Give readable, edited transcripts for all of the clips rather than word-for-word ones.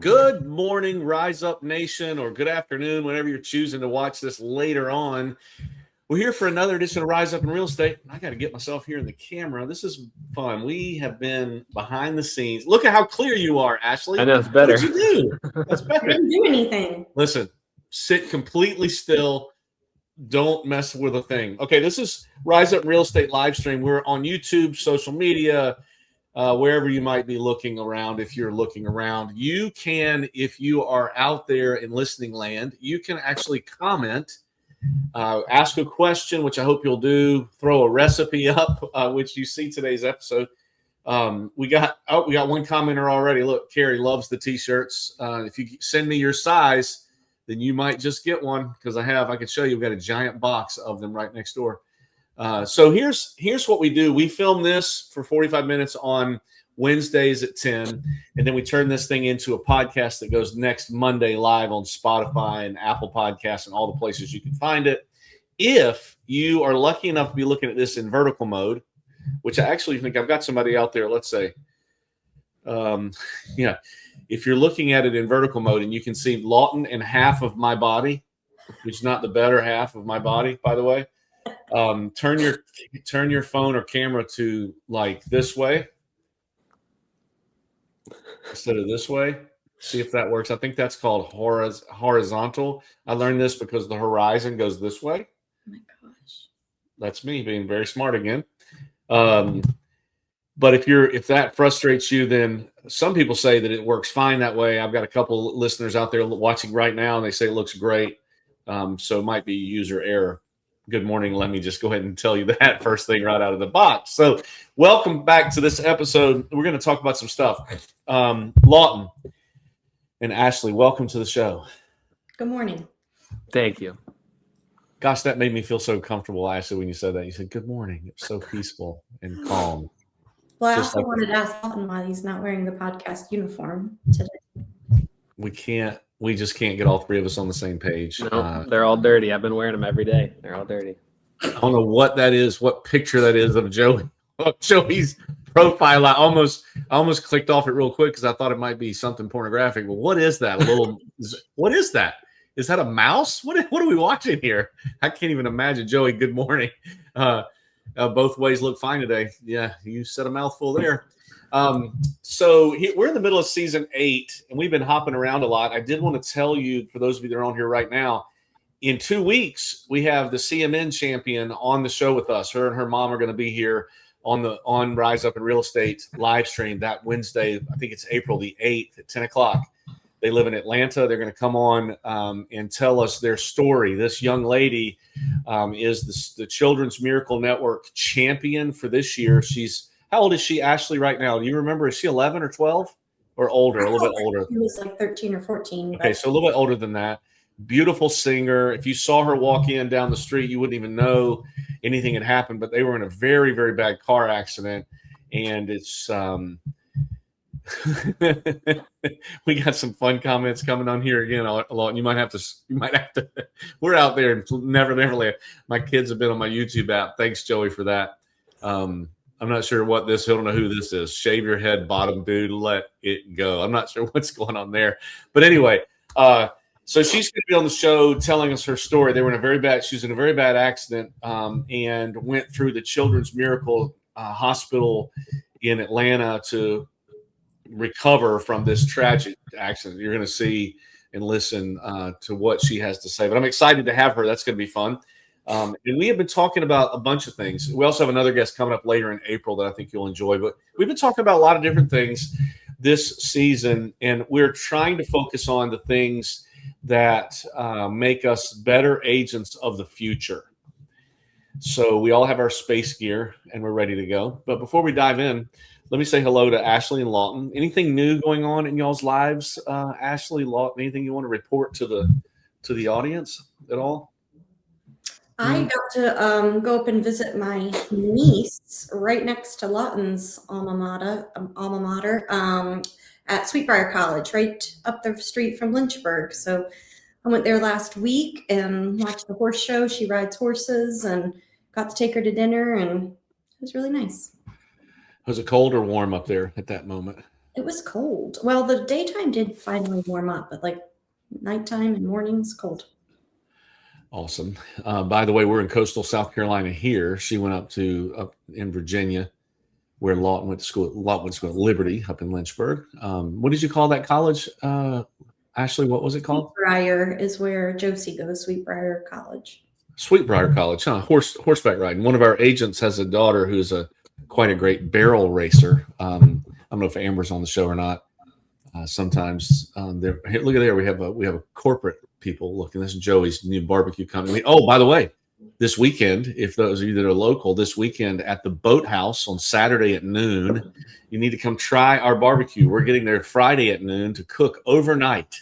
Good morning, Rise Up Nation, or good afternoon, whenever you're choosing to watch this later on. We're here for another edition of Rise Up in Real Estate. I got to get myself here in the camera. This is fun. We have been behind the scenes. Look at how clear you are, Ashley. I know, it's better. What did you do? That's better. I didn't do anything. Listen, sit completely still. Don't mess with a thing. Okay, this is Rise Up Real Estate live stream. We're on YouTube, social media, wherever you might be looking around. If you're looking around, you can, if you are out there in listening land, you can actually comment, ask a question, which I hope you'll do, throw a recipe up, which you see today's episode. We got one commenter already. Look, Carrie loves the t-shirts. If you send me your size, then you might just get one, because I can show you. We've got a giant box of them right next door. So here's what we do. We film this for 45 minutes on Wednesdays at 10, and then we turn this thing into a podcast that goes next Monday live on Spotify and Apple Podcasts and all the places you can find it. If you are lucky enough to be looking at this in vertical mode, which I actually think I've got somebody out there, let's say, if you're looking at it in vertical mode and you can see Lawton and half of my body, which is not the better half of my body, by the way, turn your phone or camera to like this way instead of this way. See if that works. I think that's called horizontal. I learned this because the horizon goes this way. Oh my gosh. That's me being very smart again. But if that frustrates you, then some people say that it works fine that way. I've got a couple listeners out there watching right now, and they say it looks great. So it might be user error. Good morning. Let me just go ahead and tell you that first thing right out of the box. So welcome back to this episode. We're going to talk about some stuff. Lawton and Ashley, welcome to the show. Good morning. Thank you. Gosh, that made me feel so comfortable, Ashley, when you said that. You said, good morning. It's so peaceful and calm. Well, I also wanted to ask Lawton why he's not wearing the podcast uniform today. We just can't get all three of us on the same ptage. No, they're all dirty. I've been wearing them every day. They're all dirty. I don't know what that is, what picture that is of Joey's profile. I almost clicked off it real quick because I thought it might be something pornographic. But what is that? What is that? Is that a mouse? What are we watching here? I can't even imagine. Joey, good morning. Both ways look fine today. Yeah, you said a mouthful there. So we're in the middle of season 8, and we've been hopping around a lot. I did want to tell you, for those of you that are on here right now, in 2 weeks, we have the CMN champion on the show with us. Her and her mom are going to be here on Rise Up in Real Estate live stream that Wednesday. I think it's April the 8th at 10 o'clock. They live in Atlanta. They're going to come on and tell us their story. This young lady is the Children's Miracle Network champion for this year. How old is she, Ashley, right now? Do you remember? Is she 11 or 12 or older? A little bit older. She was like 13 or 14. Okay, so a little bit older than that. Beautiful singer. If you saw her walk in down the street, you wouldn't even know anything had happened. But they were in a very, very bad car accident, and it's we got some fun comments coming on here again. You might have to. We're out there in Neverland. My kids have been on my YouTube app. Thanks, Joey, for that. I'm not sure what this. I don't know who this is. Shave your head, bottom dude. Let it go. I'm not sure what's going on there, but anyway. So she's going to be on the show telling us her story. She was in a very bad accident and went through the Children's Miracle Hospital in Atlanta to recover from this tragic accident. You're going to see and listen to what she has to say. But I'm excited to have her. That's going to be fun. And we have been talking about a bunch of things. We also have another guest coming up later in April that I think you'll enjoy. But we've been talking about a lot of different things this season, and we're trying to focus on the things that make us better agents of the future. So we all have our space gear, and we're ready to go. But before we dive in, let me say hello to Ashley and Lawton. Anything new going on in y'all's lives, Ashley, Lawton? Anything you want to report to the audience at all? I got to go up and visit my niece right next to Lawton's alma mater at Sweetbriar College, right up the street from Lynchburg. So I went there last week and watched the horse show. She rides horses, and got to take her to dinner, and it was really nice. Was it cold or warm up there at that moment? It was cold. Well, the daytime did finally warm up, but like nighttime and mornings cold. Awesome. By the way, we're in coastal South Carolina here. She went up in Virginia, where Lawton went to school. Lawton went to school at Liberty up in Lynchburg. What did you call that college, Ashley? What was it called? Sweetbriar is where Josie goes. Sweetbriar College. Sweetbriar College, huh? Horseback riding. One of our agents has a daughter who's quite a great barrel racer. I don't know if Amber's on the show or not. Sometimes look at there. We have a corporate people looking. This is Joey's new barbecue company. Oh, by the way, this weekend, if those of you that are local, this weekend at the Boathouse on Saturday at noon, you need to come try our barbecue. We're getting there Friday at noon to cook overnight.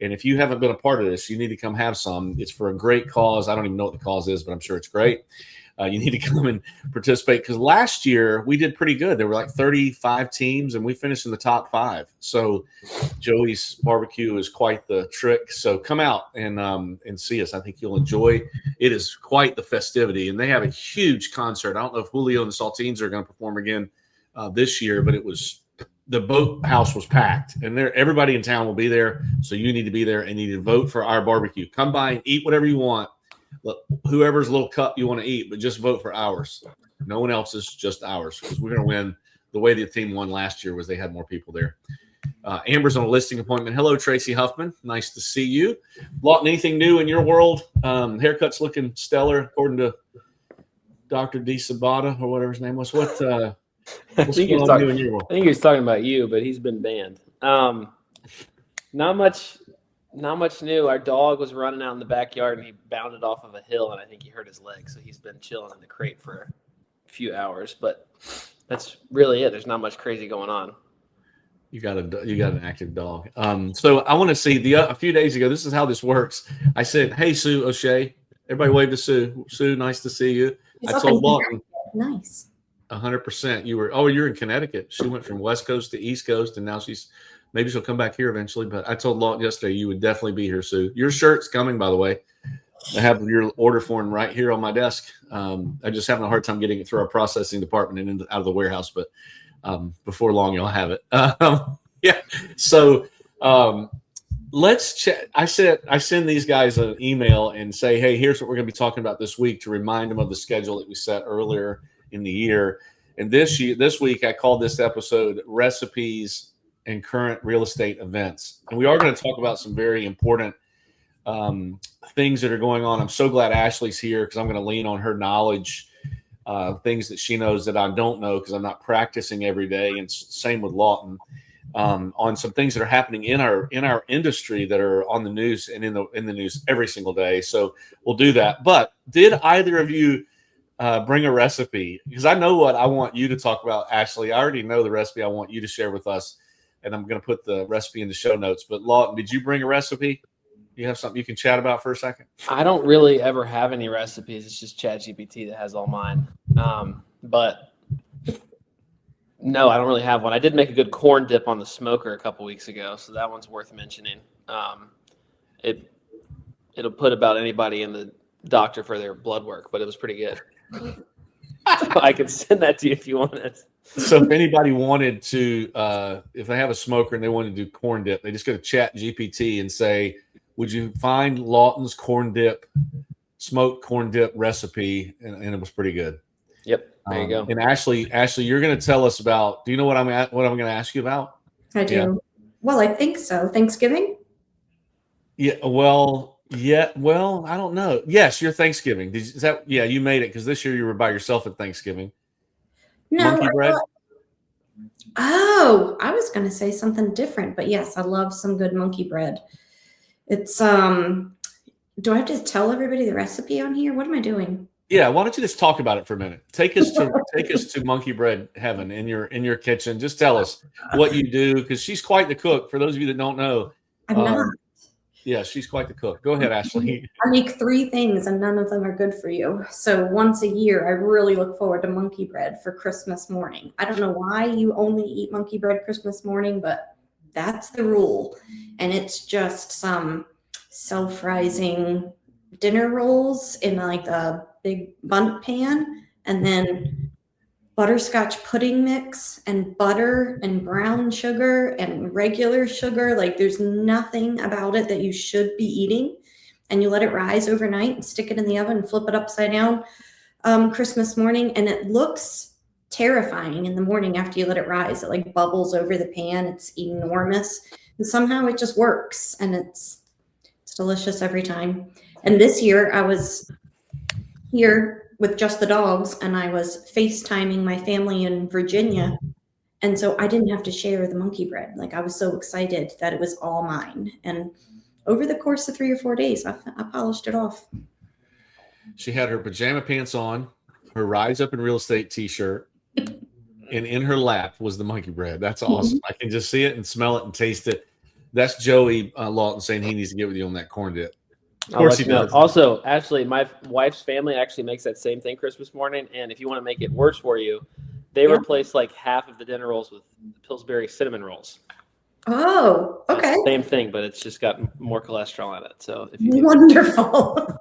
And if you haven't been a part of this, you need to come have some. It's for a great cause. I don't even know what the cause is, but I'm sure it's great. You need to come and participate because last year we did pretty good. There were like 35 teams and we finished in the top 5. So Joey's barbecue is quite the trick. So come out and see us. I think you'll enjoy. It is quite the festivity, and they have a huge concert. I don't know if Julio and the Saltines are going to perform again this year, but the Boathouse was packed, and everybody in town will be there. So you need to be there and you need to vote for our barbecue. Come by and eat whatever you want. Whoever's little cup you want to eat, but just vote for ours. No one else's, just ours, because we're going to win. The way the team won last year was they had more people there. Amber's on a listing appointment. Hello, Tracy Huffman. Nice to see you. Lawton, anything new in your world? Haircut's looking stellar, according to Dr. D. Sabata, or whatever his name was. What's I think he was talking about you, but he's been banned. Not much new. Our dog was running out in the backyard and he bounded off of a hill, and I think he hurt his leg. So he's been chilling in the crate for a few hours, but that's really it. There's not much crazy going on. You got an active dog. So I want to see a few days ago. This is how this works. I said, "Hey, Sue O'Shea." Everybody wave to Sue. Sue, nice to see you. I told Lawton. Nice. 100%. You're in Connecticut. She went from West Coast to East Coast, and now maybe she'll come back here eventually. But I told Lawton yesterday you would definitely be here, Sue. Your shirt's coming, by the way. I have your order form right here on my desk. I'm just having a hard time getting it through our processing department and out of the warehouse, but before long you'll have it. Yeah. So let's check. I send these guys an email and say, hey, here's what we're going to be talking about this week, to remind them of the schedule that we set earlier in the year. And this week I called this episode Recipes and Current Real Estate Events. And we are going to talk about some very important things that are going on. I'm so glad Ashley's here because I'm going to lean on her knowledge, things that she knows that I don't know because I'm not practicing every day. And same with Lawton, on some things that are happening in our industry that are on the news and in the news every single day. So we'll do that. But did either of you bring a recipe? Because I know what I want you to talk about, Ashley. I already know the recipe I want you to share with us, and I'm going to put the recipe in the show notes. But Lawton, did you bring a recipe? You have something you can chat about for a second? I don't really ever have any recipes. It's just ChatGPT that has all mine. But no, I don't really have one. I did make a good corn dip on the smoker a couple weeks ago, so that one's worth mentioning. It'll put about anybody in the doctor for their blood work, but it was pretty good. So I can send that to you if you want it. So if anybody wanted to, if they have a smoker and they want to do corn dip, they just go to ChatGPT and say, would you find Lawton's smoked corn dip recipe? And it was pretty good. Yep. There you go. And Ashley, you're going to tell us about, do you know what I'm going to ask you about? I do. Yeah. Well, I think so. Thanksgiving? Yeah. Well, I don't know. Yes, your Thanksgiving. You made it because this year you were by yourself at Thanksgiving. No. Monkey bread? Oh, I was going to say something different, but yes, I love some good monkey bread. It's, do I have to tell everybody the recipe on here? What am I doing? Yeah. Why don't you just talk about it for a minute? Take us to monkey bread heaven in your kitchen. Just tell us what you do, because she's quite the cook. For those of you that don't know, I'm not. Yeah, she's quite the cook. Go ahead, Ashley. I make 3 things and none of them are good for you. So once a year, I really look forward to monkey bread for Christmas morning. I don't know why you only eat monkey bread Christmas morning, but that's the rule. And it's just some self-rising dinner rolls in like a big bundt pan, and then butterscotch pudding mix and butter and brown sugar and regular sugar. Like there's nothing about it that you should be eating. And you let it rise overnight and stick it in the oven and flip it upside down Christmas morning. And it looks terrifying in the morning after you let it rise. It like bubbles over the pan. It's enormous. And somehow it just works. And it's delicious every time. And this year I was here with just the dogs, and I was FaceTiming my family in Virginia. And so I didn't have to share the monkey bread. Like I was so excited that it was all mine. And over the course of 3 or 4 days, I polished it off. She had her pajama pants on, her Rise Up in Real Estate t-shirt, and in her lap was the monkey bread. That's awesome. I can just see it and smell it and taste it. That's Joey Lawton saying he needs to get with you on that corn dip. Of course he does. Also, actually, my wife's family actually makes that same thing Christmas morning. And if you want to make it worse for you, they replace like half of the dinner rolls with Pillsbury cinnamon rolls. Oh, okay. Same thing, but it's just got more cholesterol in it. So if you wonderful.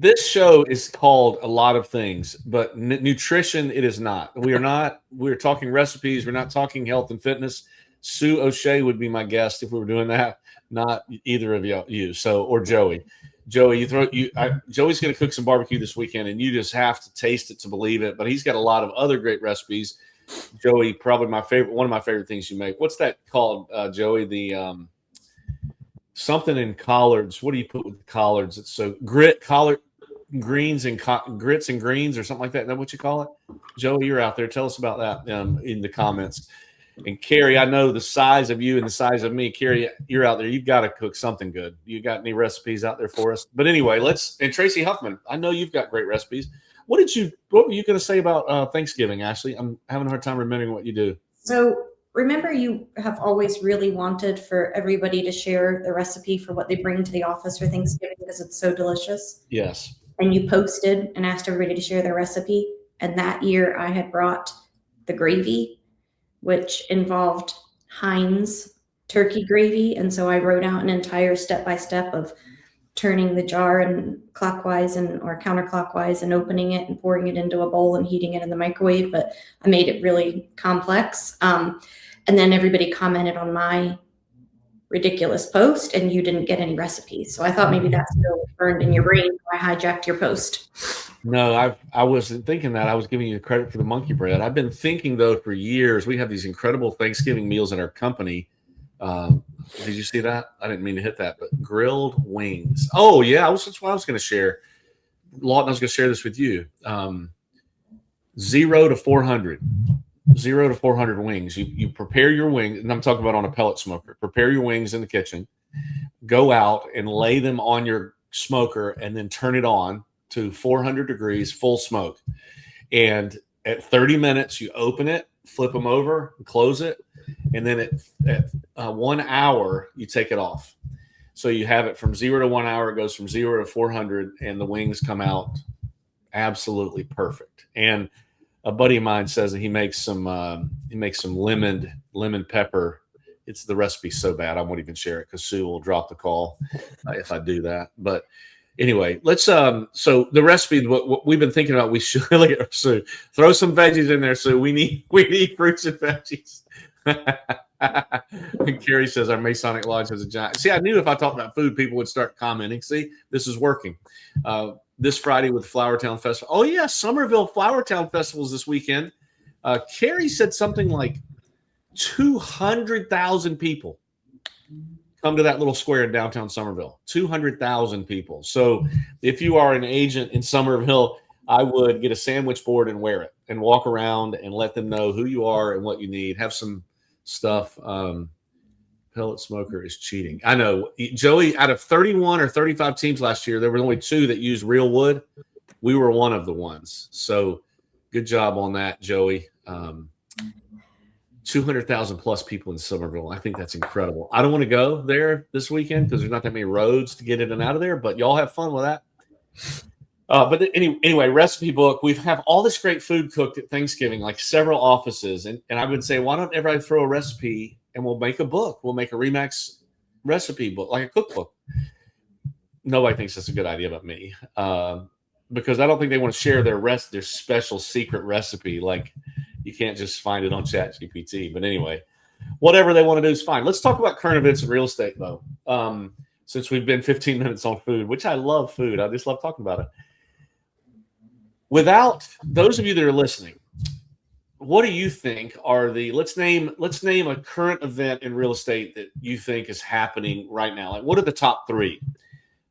This show is called a lot of things, but nutrition it is not. We're talking recipes. We're not talking health and fitness. Sue O'Shea would be my guest if we were doing that. Not either of you. So, or Joey. Joey's going to cook some barbecue this weekend, and you just have to taste it to believe it. But he's got a lot of other great recipes. Joey, probably one of my favorite things you make. What's that called, Joey? The something in collards. What do you put with collards? It's so collard greens and grits and greens or something like that. Is that what you call it? Joey, you're out there. Tell us about that in the comments. And Carrie, I know the size of you and the size of me. Carrie, you're out there. You've got to cook something good. You got any recipes out there for us? But anyway, and Tracy Huffman, I know you've got great recipes. What were you going to say about Thanksgiving, Ashley? I'm having a hard time remembering what you do. So remember, you have always really wanted for everybody to share the recipe for what they bring to the office for Thanksgiving because it's so delicious. Yes. And you posted and asked everybody to share their recipe. And that year I had brought the gravy, which involved Heinz turkey gravy. And so I wrote out an entire step-by-step of turning the jar and clockwise or counterclockwise and opening it and pouring it into a bowl and heating it in the microwave. But I made it really complex. And then everybody commented on my ridiculous post and you didn't get any recipes. So I thought maybe that's still burned in your brain. I hijacked your post. No, I wasn't thinking that. I was giving you credit for the monkey bread. I've been thinking, though, for years. We have these incredible Thanksgiving meals in our company. Did you see that? I didn't mean to hit that, but grilled wings. Oh, yeah. That's what I was going to share. Lawton, I was going to share this with you. 0 to 400. 0 to 400 wings. You prepare your wings, and I'm talking about on a pellet smoker. Prepare your wings in the kitchen. Go out and lay them on your smoker and then turn it on to 400 degrees, full smoke. And at 30 minutes, you open it, flip them over, and close it. And then at 1 hour, you take it off. So you have it from 0 to 1 hour. It goes from 0 to 400, and the wings come out absolutely perfect. And a buddy of mine says that he makes some lemon pepper. It's the recipe so bad I won't even share it because Sue will drop the call if I do that. But anyway, let's so the recipe, what we've been thinking about, we should look at Sue. Throw some veggies in there, Sue. We need fruits and veggies. And Carrie says our Masonic Lodge has a giant. See, I knew if I talked about food, people would start commenting. See, this is working. This Friday with Flowertown Festival. Oh yeah, Somerville Flowertown Festival is this weekend. Carrie said something like 200,000 people come to that little square in downtown Somerville. 200,000 people. So if you are an agent in Somerville, I would get a sandwich board and wear it and walk around and let them know who you are and what you need. Have some stuff. Pellet smoker is cheating. I know. Joey, out of 31 or 35 teams last year, there were only 2 that used real wood. We were one of the ones. So good job on that, Joey. 200,000 plus people in Somerville. I think that's incredible. I don't want to go there this weekend because there's not that many roads to get in and out of there, but y'all have fun with that. But anyway, recipe book. We have all this great food cooked at Thanksgiving, like several offices. And I would say, why don't everybody throw a recipe and we'll make a book. We'll make a Remax recipe book, like a cookbook. Nobody thinks that's a good idea but me. because I don't think they want to share their special secret recipe. Like you can't just find it on ChatGPT. But anyway, whatever they want to do is fine. Let's talk about current events in real estate, though. Since we've been 15 minutes on food, which I love food. I just love talking about it. Without those of you that are listening, what do you think are let's name a current event in real estate that you think is happening right now? Like, what are the top three?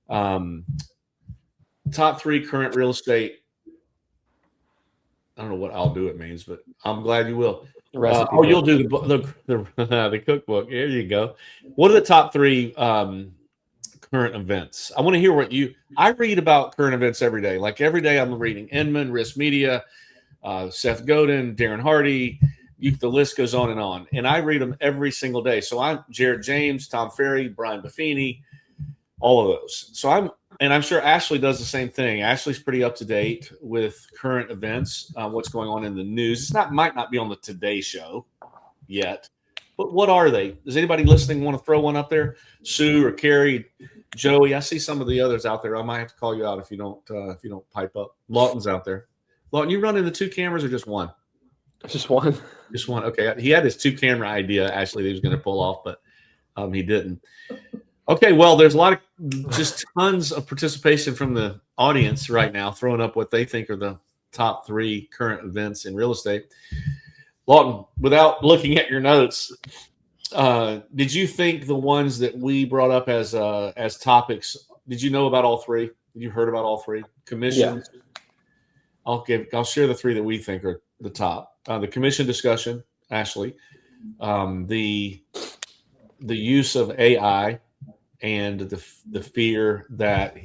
Top three current real estate. I don't know what "I'll do it" means, but I'm glad you will. You'll do the cookbook. There you go. What are the top three current events? I want to hear I read about current events every day. Like every day I'm reading Inman, Risk Media, Seth Godin, Darren Hardy. The list goes on. And I read them every single day. So I'm Jared James, Tom Ferry, Brian Buffini, all of those. So I'm sure Ashley does the same thing. Ashley's pretty up to date with current events, what's going on in the news. Might not be on the Today Show yet, but what are they? Does anybody listening want to throw one up there? Sue or Carrie, Joey? I see some of the others out there. I might have to call you out if you don't pipe up. Lawton's out there. Lawton, you running the two cameras or just one? Just one. Just one. Okay. He had his two camera idea, Ashley, that he was going to pull off, but he didn't. Okay, well, there's a lot of just tons of participation from the audience right now, throwing up what they think are the top three current events in real estate. Lawton, without looking at your notes, did you think the ones that we brought up as topics? Did you know about all three? Did you heard about all three? Commissions. Yeah. I'll share the three that we think are the top. The commission discussion, Ashley. The use of AI. And the fear that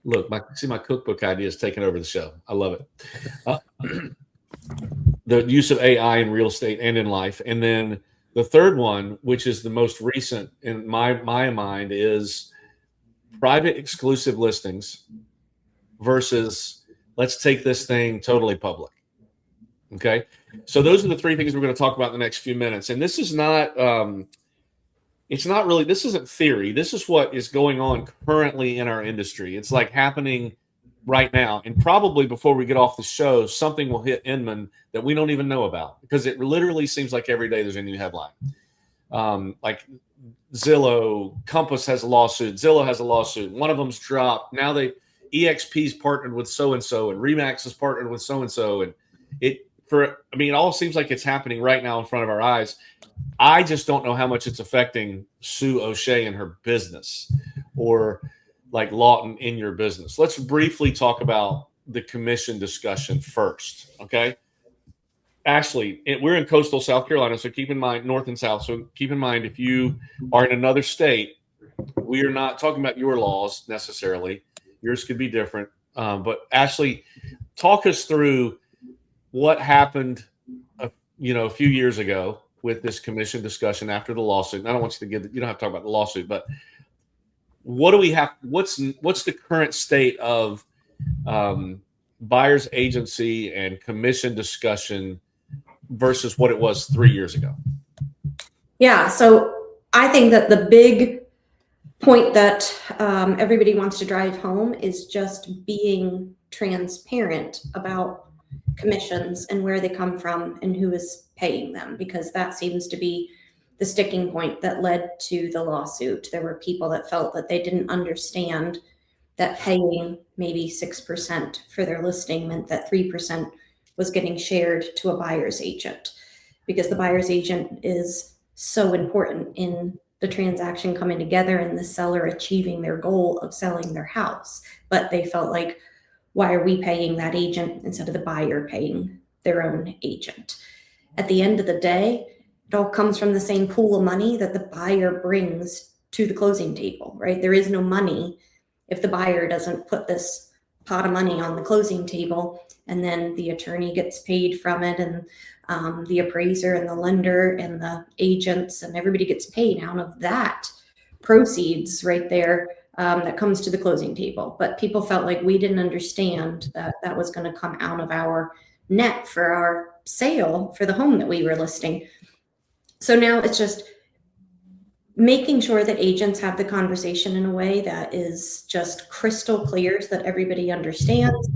my cookbook idea is taking over the show. I love it. The use of AI in real estate and in life. And then the third one, which is the most recent in my mind, is private exclusive listings versus let's take this thing totally public. Okay. So those are the three things we're going to talk about in the next few minutes. And this is not, this isn't theory. This is what is going on currently in our industry. It's like happening right now. And probably before we get off the show, something will hit Inman that we don't even know about because it literally seems like every day there's a new headline. Like Zillow, Compass has a lawsuit. Zillow has a lawsuit. One of them's dropped. Now EXP's partnered with so-and-so and Remax has partnered with so-and-so. And it all seems like it's happening right now in front of our eyes. I just don't know how much it's affecting Sue O'Shea and her business or like Lawton in your business. Let's briefly talk about the commission discussion first. Okay. Ashley, we're in coastal South Carolina. So keep in mind north and south. So keep in mind, if you are in another state, we are not talking about your laws necessarily. Yours could be different. But Ashley, talk us through what happened, a few years ago with this commission discussion after the lawsuit. And I don't want you don't have to talk about the lawsuit, but what do we have? What's the current state of buyer's agency and commission discussion versus what it was 3 years ago? Yeah. So I think that the big point that everybody wants to drive home is just being transparent about commissions and where they come from and who is paying them, because that seems to be the sticking point that led to the lawsuit. There were people that felt that they didn't understand that paying maybe 6% for their listing meant that 3% was getting shared to a buyer's agent, because the buyer's agent is so important in the transaction coming together and the seller achieving their goal of selling their house. But they felt like, why are we paying that agent instead of the buyer paying their own agent? At the end of the day, it all comes from the same pool of money that the buyer brings to the closing table, right? There is no money if the buyer doesn't put this pot of money on the closing table, and then the attorney gets paid from it, and the appraiser and the lender and the agents and everybody gets paid out of that proceeds right there. That comes to the closing table. But people felt like we didn't understand that that was going to come out of our net for our sale for the home that we were listing. So now it's just making sure that agents have the conversation in a way that is just crystal clear so that everybody understands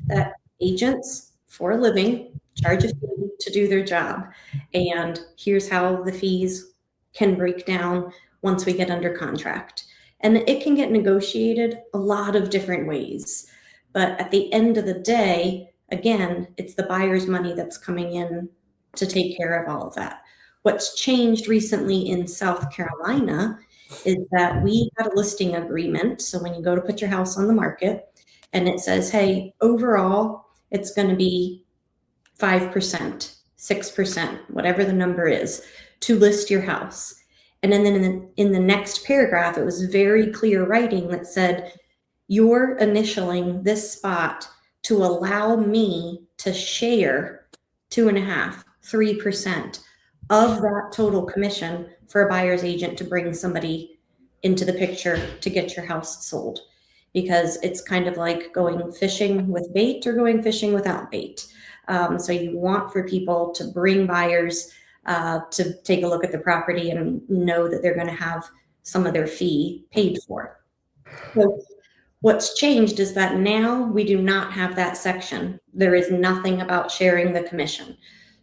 that agents for a living charge a fee to do their job. And here's how the fees can break down once we get under contract. And it can get negotiated a lot of different ways. But at the end of the day, again, it's the buyer's money that's coming in to take care of all of that. What's changed recently in South Carolina is that we had a listing agreement. So when you go to put your house on the market and it says, hey, overall, it's going to be 5%, 6%, whatever the number is, to list your house. And then in the next paragraph, it was very clear writing that said, you're initialing this spot to allow me to share 2.5%, 3% of that total commission for a buyer's agent to bring somebody into the picture to get your house sold. Because it's kind of like going fishing with bait or going fishing without bait. So you want for people to bring buyers to take a look at the property and know that they're going to have some of their fee paid for. So what's changed is that now we do not have that section. There is nothing about sharing the commission.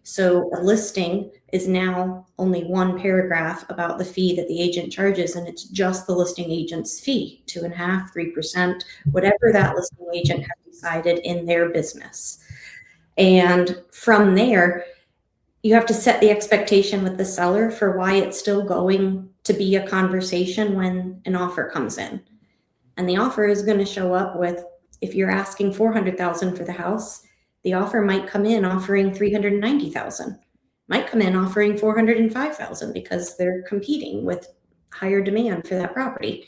So a listing is now only one paragraph about the fee that the agent charges, and it's just the listing agent's fee, 2.5%, 3%, whatever that listing agent has decided in their business. And from there, you have to set the expectation with the seller for why it's still going to be a conversation when an offer comes in. And the offer is going to show up with, if you're asking $400,000 for the house, the offer might come in offering $390,000, might come in offering $405,000 because they're competing with higher demand for that property.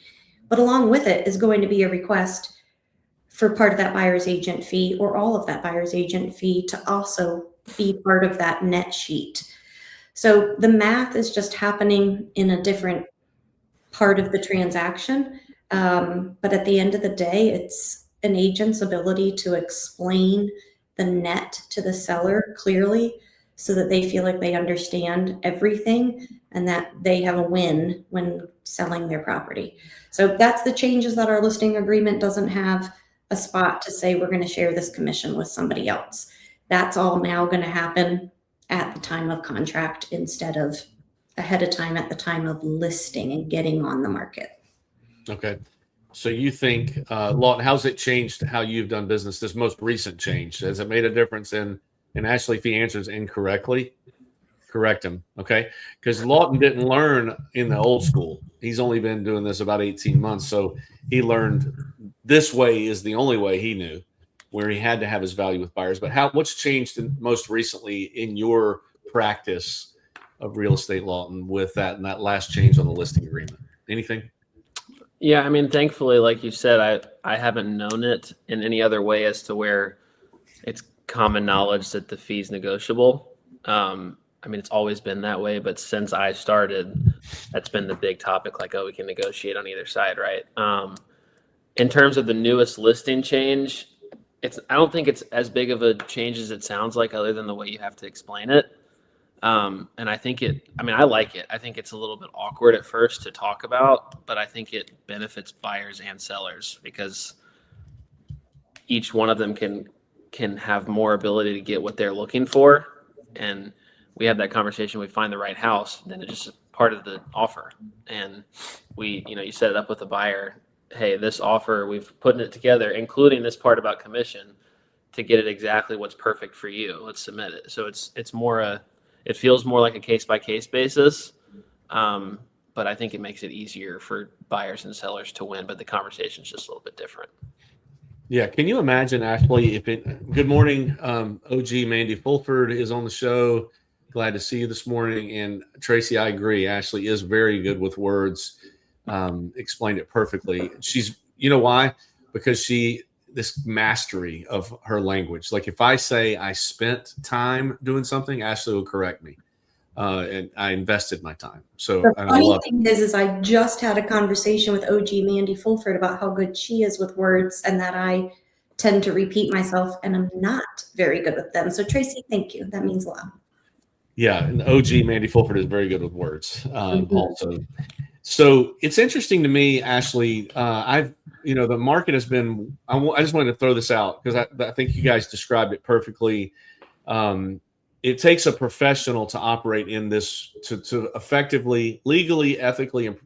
But along with it is going to be a request for part of that buyer's agent fee or all of that buyer's agent fee to also be part of that net sheet. So the math is just happening in a different part of the transaction. But at the end of the day, it's an agent's ability to explain the net to the seller clearly so that they feel like they understand everything and that they have a win when selling their property. So that's the changes that our listing agreement doesn't have a spot to say we're going to share this commission with somebody else. That's all now going to happen at the time of contract instead of ahead of time at the time of listing and getting on the market. Okay. So you think, Lawton, how's it changed how you've done business, this most recent change? Has it made a difference in, and Ashley, if he answers incorrectly, correct him, okay? Because Lawton didn't learn in the old school. He's only been doing this about 18 months. So he learned this way is the only way he knew, where he had to have his value with buyers. But what's changed most recently in your practice of real estate, Lawton, with that and that last change on the listing agreement? Anything? Yeah, I mean, thankfully, like you said, I haven't known it in any other way as to where it's common knowledge that the fee's negotiable. I mean, it's always been that way, but since I started, that's been the big topic, like, oh, we can negotiate on either side, right? In terms of the newest listing change, I don't think it's as big of a change as it sounds like, other than the way you have to explain it. And I think I like it. I think it's a little bit awkward at first to talk about, but I think it benefits buyers and sellers because each one of them can have more ability to get what they're looking for. And we have that conversation, we find the right house, then it's just part of the offer. And you set it up with the buyer. Hey, this offer, we've put it together, including this part about commission, to get it exactly what's perfect for you. Let's submit it. So it feels more like a case-by-case basis, but I think it makes it easier for buyers and sellers to win, but the conversation's just a little bit different. Yeah. Can you imagine, Ashley, good morning, OG Mandy Fulford is on the show. Glad to see you this morning. And Tracy, I agree. Ashley is very good with words, explained it perfectly. You know why? Because this mastery of her language. Like if I say I spent time doing something, Ashley will correct me. And I invested my time. So the funny thing is I just had a conversation with OG Mandy Fulford about how good she is with words and that I tend to repeat myself and I'm not very good with them. So Tracy, thank you. That means a lot. Yeah. And OG Mandy Fulford is very good with words also. So it's interesting to me, Ashley. The market has been. I just wanted to throw this out because I think you guys described it perfectly. It takes a professional to operate in this to effectively, legally, ethically, and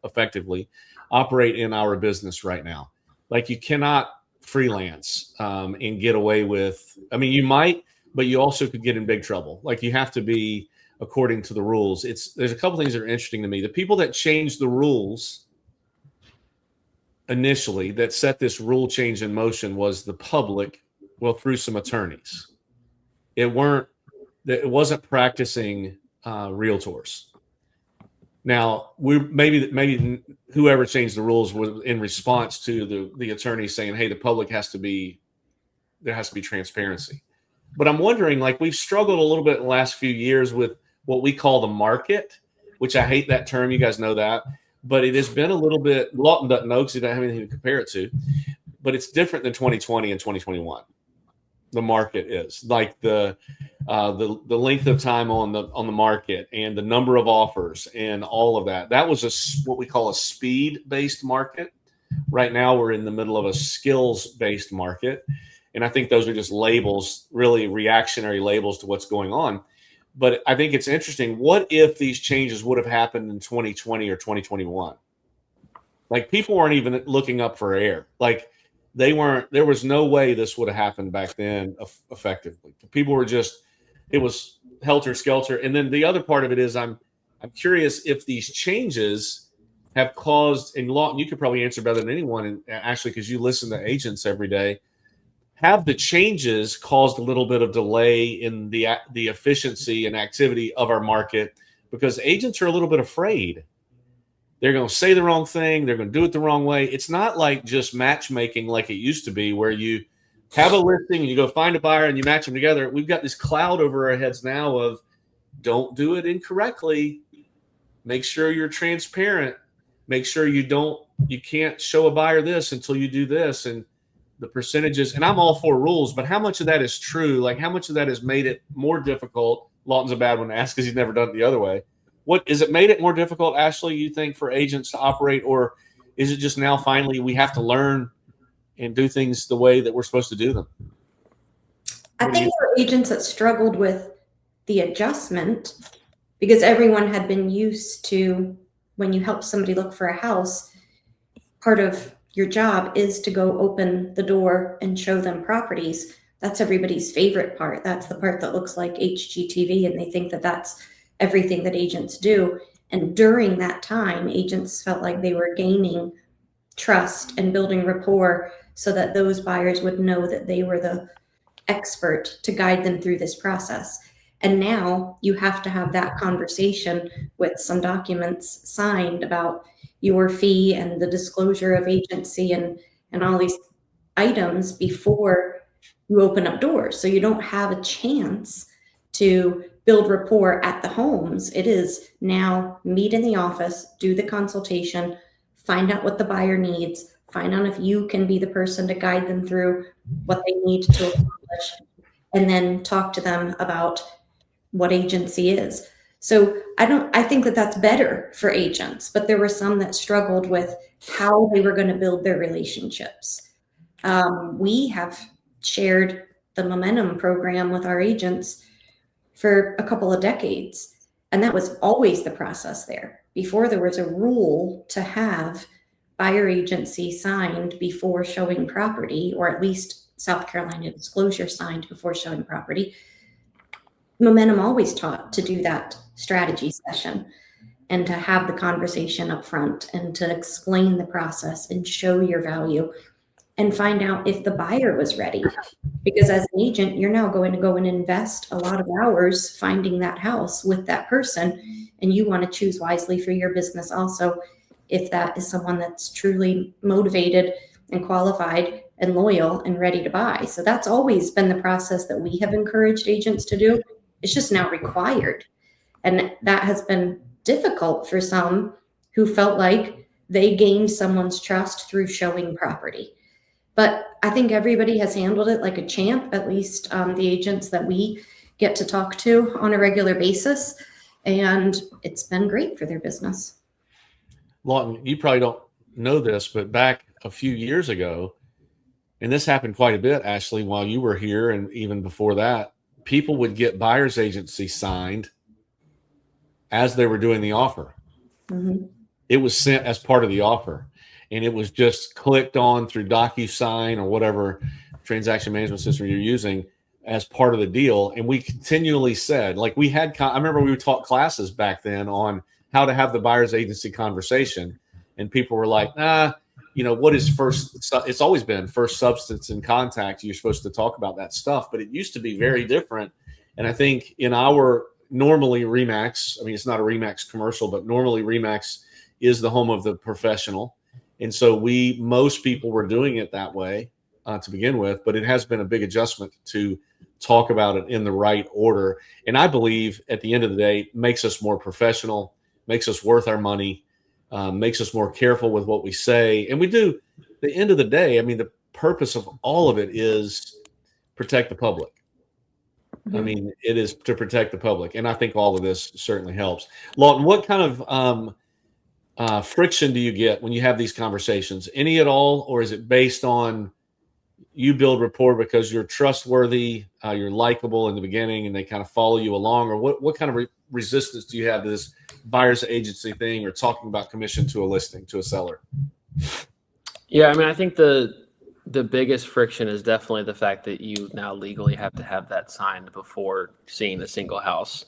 effectively operate in our business right now. Like, you cannot freelance and get away with. I mean, you might, but you also could get in big trouble. Like, you have to be according to the rules. There's a couple things that are interesting to me. The people that changed the rules initially, that set this rule change in motion, was the public, well, through some attorneys. It wasn't practicing realtors. Now, maybe whoever changed the rules was in response to the attorney saying, "Hey, the public there has to be transparency." But I'm wondering, like, we've struggled a little bit in the last few years with what we call the market, which I hate that term. You guys know that. But it has been a little bit, Lawton doesn't know because he doesn't have anything to compare it to. But it's different than 2020 and 2021. The market is like the length of time on the market and the number of offers and all of that. That was what we call a speed-based market. Right now, we're in the middle of a skills-based market. And I think those are just labels, really reactionary labels to what's going on. But I think it's interesting. What if these changes would have happened in 2020 or 2021? Like, people weren't even looking up for air. Like, there was no way this would have happened back then effectively. People were it was helter skelter. And then the other part of it is I'm curious if these changes have caused, and Lawton, you could probably answer better than anyone, and actually, because you listen to agents every day, have the changes caused a little bit of delay in the efficiency and activity of our market? Because agents are a little bit afraid. They're going to say the wrong thing. They're going to do it the wrong way. It's not like just matchmaking like it used to be, where you have a listing and you go find a buyer and you match them together. We've got this cloud over our heads now of, don't do it incorrectly. Make sure you're transparent. Make sure you can't show a buyer this until you do this. And the percentages, and I'm all for rules, but how much of that is true? Like, how much of that has made it more difficult? Lawton's a bad one to ask because he's never done it the other way. What is it made it more difficult, Ashley, you think, for agents to operate, or is it just now finally we have to learn and do things the way that we're supposed to do them? I think there were agents that struggled with the adjustment because everyone had been used to, when you help somebody look for a house, part of your job is to go open the door and show them properties. That's everybody's favorite part. That's the part that looks like HGTV, and they think that that's everything that agents do. And during that time, agents felt like they were gaining trust and building rapport so that those buyers would know that they were the expert to guide them through this process. And now you have to have that conversation with some documents signed about your fee and the disclosure of agency and all these items before you open up doors. So you don't have a chance to build rapport at the homes. It is now meet in the office, do the consultation, find out what the buyer needs, find out if you can be the person to guide them through what they need to accomplish, and then talk to them about what agency is. So I think that that's better for agents, but there were some that struggled with how they were going to build their relationships. We have shared the Momentum program with our agents for a couple of decades, and that was always the process there. Before there was a rule to have buyer agency signed before showing property, or at least South Carolina disclosure signed before showing property, Momentum always taught to do that strategy session and to have the conversation up front and to explain the process and show your value and find out if the buyer was ready. Because as an agent, you're now going to go and invest a lot of hours finding that house with that person, and you want to choose wisely for your business also, if that is someone that's truly motivated and qualified and loyal and ready to buy. So that's always been the process that we have encouraged agents to do. It's just now required. And that has been difficult for some who felt like they gained someone's trust through showing property. But I think everybody has handled it like a champ, at least the agents that we get to talk to on a regular basis. And it's been great for their business. Lawton, you probably don't know this, but back a few years ago, and this happened quite a bit, Ashley, while you were here, and even before that, people would get buyer's agency signed as they were doing the offer. Mm-hmm. It was sent as part of the offer, and it was just clicked on through DocuSign or whatever transaction management system you're using as part of the deal. And we continually said, like, I remember we would taught classes back then on how to have the buyer's agency conversation, and people were like, what is first? It's always been first substance in contact. You're supposed to talk about that stuff, but it used to be very different. And I think in our normally Remax, I mean, it's not a Remax commercial, but normally Remax is the home of the professional. And so most people were doing it that way to begin with, but it has been a big adjustment to talk about it in the right order. And I believe at the end of the day, makes us more professional, makes us worth our money, makes us more careful with what we say. And we do, at the end of the day, I mean, the purpose of all of it is protect the public. Mm-hmm. I mean, it is to protect the public. And I think all of this certainly helps. Lawton, what kind of friction do you get when you have these conversations? Any at all? Or is it based on you build rapport because you're trustworthy, you're likable in the beginning, and they kind of follow you along? Or what kind of resistance do you have to this buyer's agency thing, or talking about commission to a listing, to a seller? Yeah, I mean, I think the biggest friction is definitely the fact that you now legally have to have that signed before seeing the single house.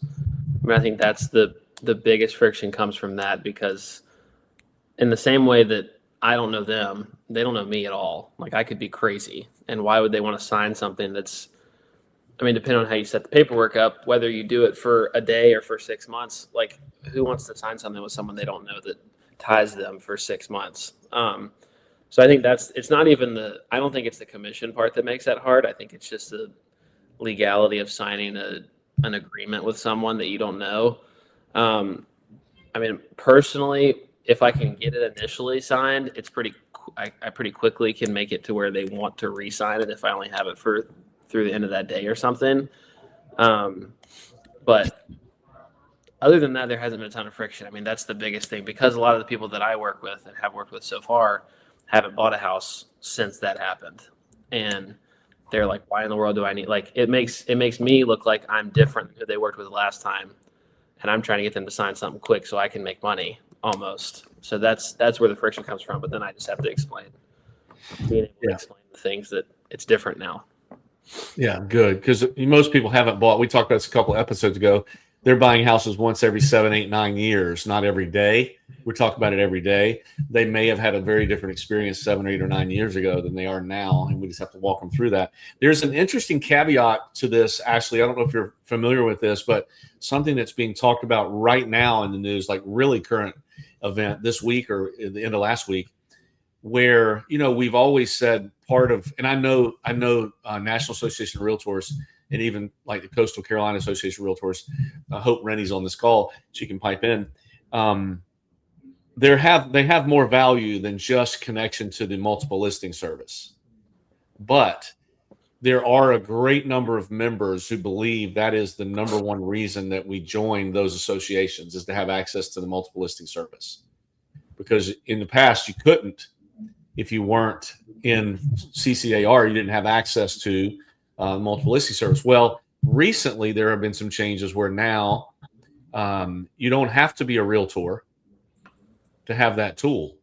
I mean, I think that's the biggest friction comes from that, because in the same way that I don't know them, they don't know me at all. Like, I could be crazy. And why would they want to sign something that's, I mean, depending on how you set the paperwork up, whether you do it for a day or for 6 months, like, who wants to sign something with someone they don't know that ties them for 6 months? So I think it's not even I don't think it's the commission part that makes that hard. I think it's just the legality of signing an agreement with someone that you don't know. I mean, personally, if I can get it initially signed, I pretty quickly can make it to where they want to re-sign it if I only have it through the end of that day or something. But other than that, there hasn't been a ton of friction. I mean, that's the biggest thing, because a lot of the people that I work with and have worked with so far haven't bought a house since that happened. And they're like, why in the world do I need, like, it makes me look like I'm different than who they worked with last time. And I'm trying to get them to sign something quick so I can make money almost. So that's where the friction comes from. But then I just have to being able to explain the things that it's different now. Yeah, good. Because most people haven't bought. We talked about this a couple of episodes ago. They're buying houses once every 7, 8, 9 years, not every day. We talk about it every day. They may have had a very different experience 7, 8, or 9 years ago than they are now, and we just have to walk them through that. There's an interesting caveat to this, Ashley. I don't know if you're familiar with this, but something that's being talked about right now in the news, like really current event this week or at the end of last week, where, we've always said part of, and I know National Association of Realtors, and even like the Coastal Carolina Association of Realtors, I hope Rennie's on this call, she can pipe in. They have more value than just connection to the multiple listing service. But there are a great number of members who believe that is the number one reason that we join those associations, is to have access to the multiple listing service. Because in the past, you couldn't, if you weren't in CCAR, you didn't have access to multiple listing service. Well, recently there have been some changes where now you don't have to be a realtor to have that tool.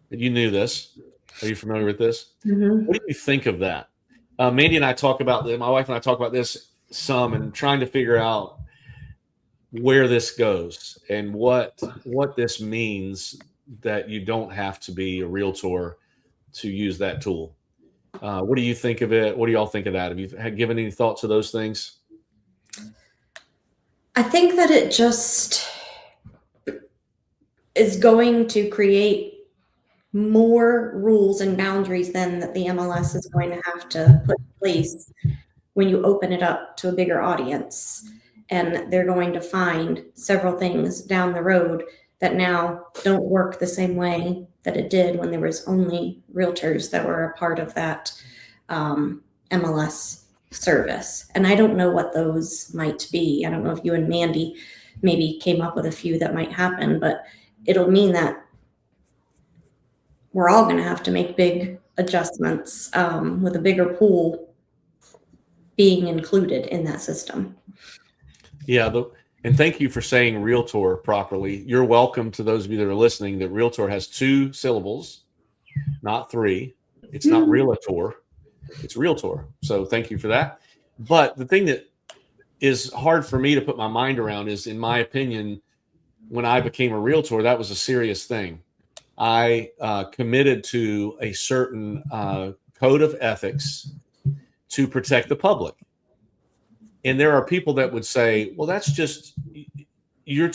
You knew this. Are you familiar with this? Mm-hmm. What do you think of that? Mandy and I talk about this. My wife and I talk about this some, and trying to figure out where this goes and what this means, that you don't have to be a realtor to use that tool. What do you think of it? What do y'all think of that? Have you given any thought to those things? I think that it just is going to create more rules and boundaries than that the MLS is going to have to put in place when you open it up to a bigger audience. And they're going to find several things down the road that now don't work the same way that it did when there was only realtors that were a part of that MLS service. And I don't know what those might be. I don't know if you and Mandy maybe came up with a few that might happen, but it'll mean that we're all going to have to make big adjustments with a bigger pool being included in that system. Yeah. And thank you for saying realtor properly. You're welcome to those of you that are listening that realtor has 2 syllables, not 3. It's not realtor, it's realtor. So thank you for that. But the thing that is hard for me to put my mind around is, in my opinion, when I became a realtor, that was a serious thing. I committed to a certain code of ethics to protect the public. And there are people that would say, well, that's just you're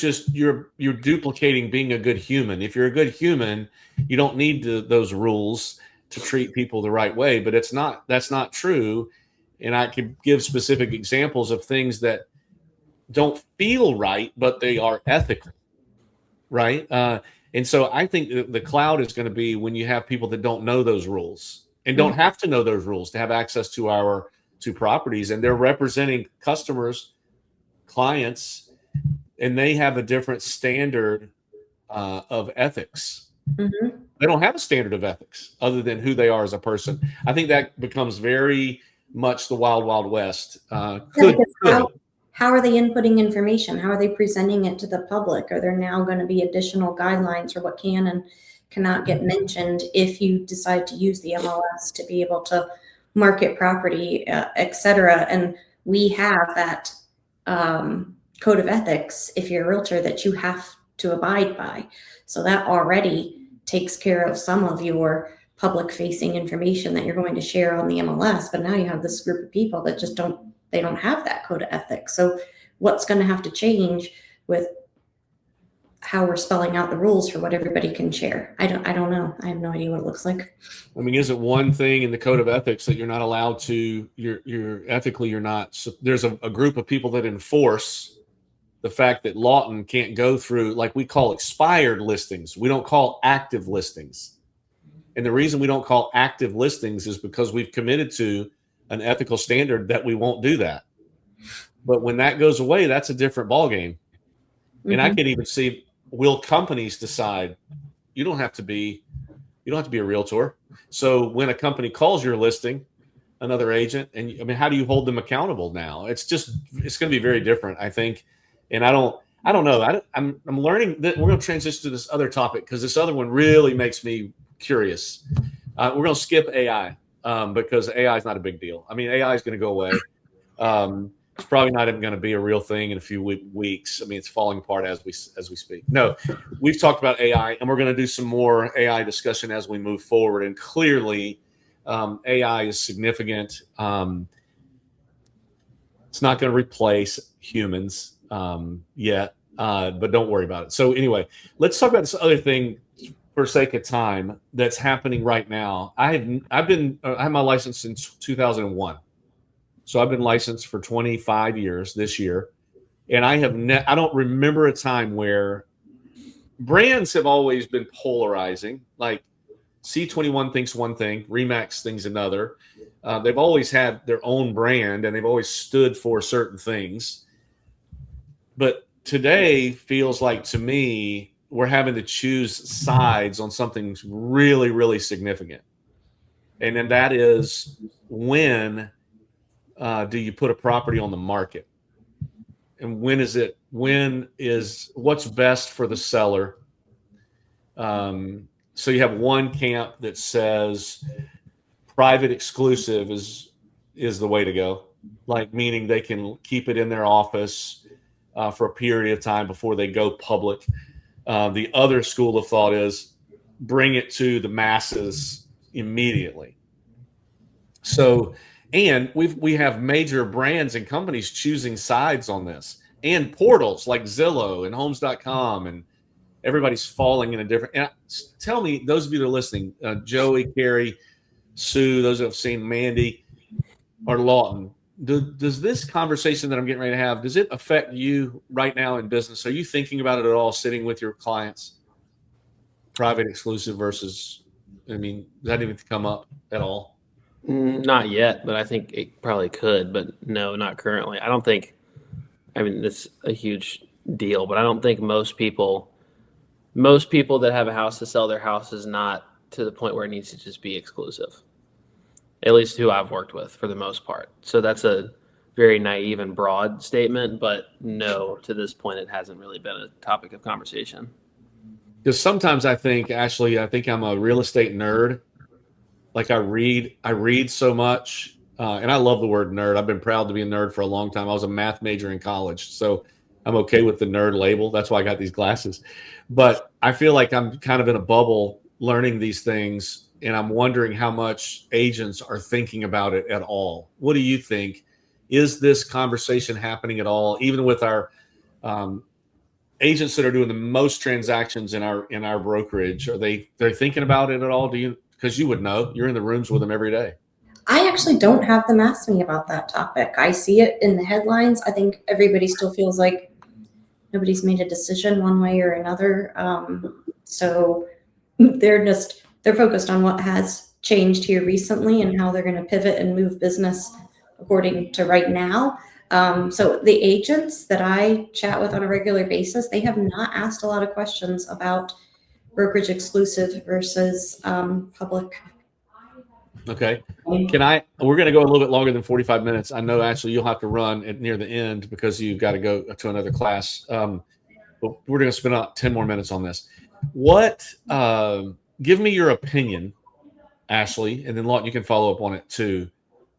duplicating being a good human. If you're a good human, you don't need those rules to treat people the right way. But that's not true. And I could give specific examples of things that don't feel right, but they are ethical, right? And so I think the cloud is going to be when you have people that don't know those rules and don't have to know those rules to have access to our properties, and they're representing customers, clients, and they have a different standard of ethics. Mm-hmm. They don't have a standard of ethics other than who they are as a person. I think that becomes very much the wild, wild west. How are they inputting information? How are they presenting it to the public? Are there now going to be additional guidelines for what can and cannot get mentioned if you decide to use the MLS to be able to market property, et cetera? And we have that code of ethics, if you're a realtor, that you have to abide by. So that already takes care of some of your public facing information that you're going to share on the MLS. But now you have this group of people that just don't have that code of ethics. So what's going to have to change with how we're spelling out the rules for what everybody can share? I don't know. I have no idea what it looks like. I mean, is it one thing in the code of ethics that you're not allowed to, you're ethically, you're not, so there's a group of people that enforce the fact that Lawton can't go through, like we call expired listings. We don't call active listings. And the reason we don't call active listings is because we've committed to an ethical standard that we won't do that. But when that goes away, that's a different ballgame. And I can even see, will companies decide you don't have to be a realtor? So when a company calls your listing, another agent, and I mean, how do you hold them accountable now? It's going to be very different, I think. And I don't know. I'm learning that we're going to transition to this other topic because this other one really makes me curious. We're going to skip AI because AI is not a big deal. I mean, AI is going to go away. It's probably not even going to be a real thing in a few weeks. I mean, it's falling apart as we speak. No, we've talked about AI, and we're going to do some more AI discussion as we move forward. And clearly, AI is significant. It's not going to replace humans yet, but don't worry about it. So anyway, let's talk about this other thing for sake of time that's happening right now. I have my license since 2001. So I've been licensed for 25 years this year. And I don't remember a time where brands have always been polarizing. Like C21 thinks one thing, Remax thinks another. They've always had their own brand and they've always stood for certain things. But today feels like, to me, we're having to choose sides on something really, really significant. And then that is, when do you put a property on the market? And what's best for the seller? So you have one camp that says private exclusive is the way to go, like meaning they can keep it in their office for a period of time before they go public. The other school of thought is bring it to the masses immediately. So, and we have major brands and companies choosing sides on this, and portals like Zillow and Homes.com, and everybody's falling in a different. And tell me, those of you that are listening, Joey, Carrie, Sue, those who have seen Mandy or Lawton, does this conversation that I'm getting ready to have, does it affect you right now in business? Are you thinking about it at all, sitting with your clients? Private exclusive versus, I mean, does that even come up at all? Not yet, but I think it probably could, but no, not currently. I mean, it's a huge deal, but I don't think most people most people that have a house to sell, their house is not to the point where it needs to just be exclusive. At least who I've worked with for the most part. So that's a very naive and broad statement, but no, to this point, it hasn't really been a topic of conversation. Because sometimes I think, Ashley, I think I'm a real estate nerd. Like I read so much, and I love the word nerd. I've been proud to be a nerd for a long time. I was a math major in college, so I'm okay with the nerd label. That's why I got these glasses. But I feel like I'm kind of in a bubble learning these things, and I'm wondering how much agents are thinking about it at all. What do you think? Is this conversation happening at all, even with our agents that are doing the most transactions in our brokerage? Are they're thinking about it at all? Do you? Because you would know. You're in the rooms with them every day. I actually don't have them ask me about that topic. I see it in the headlines. I think everybody still feels like nobody's made a decision one way or another. So they're focused on what has changed here recently and how they're going to pivot and move business according to right now. So the agents that I chat with on a regular basis, they have not asked a lot of questions about brokerage exclusive versus public. Okay. We're going to go a little bit longer than 45 minutes. I know, Ashley, you'll have to run near the end because you've got to go to another class. But we're going to spend about 10 more minutes on this. Give me your opinion, Ashley, and then Lawton, you can follow up on it too.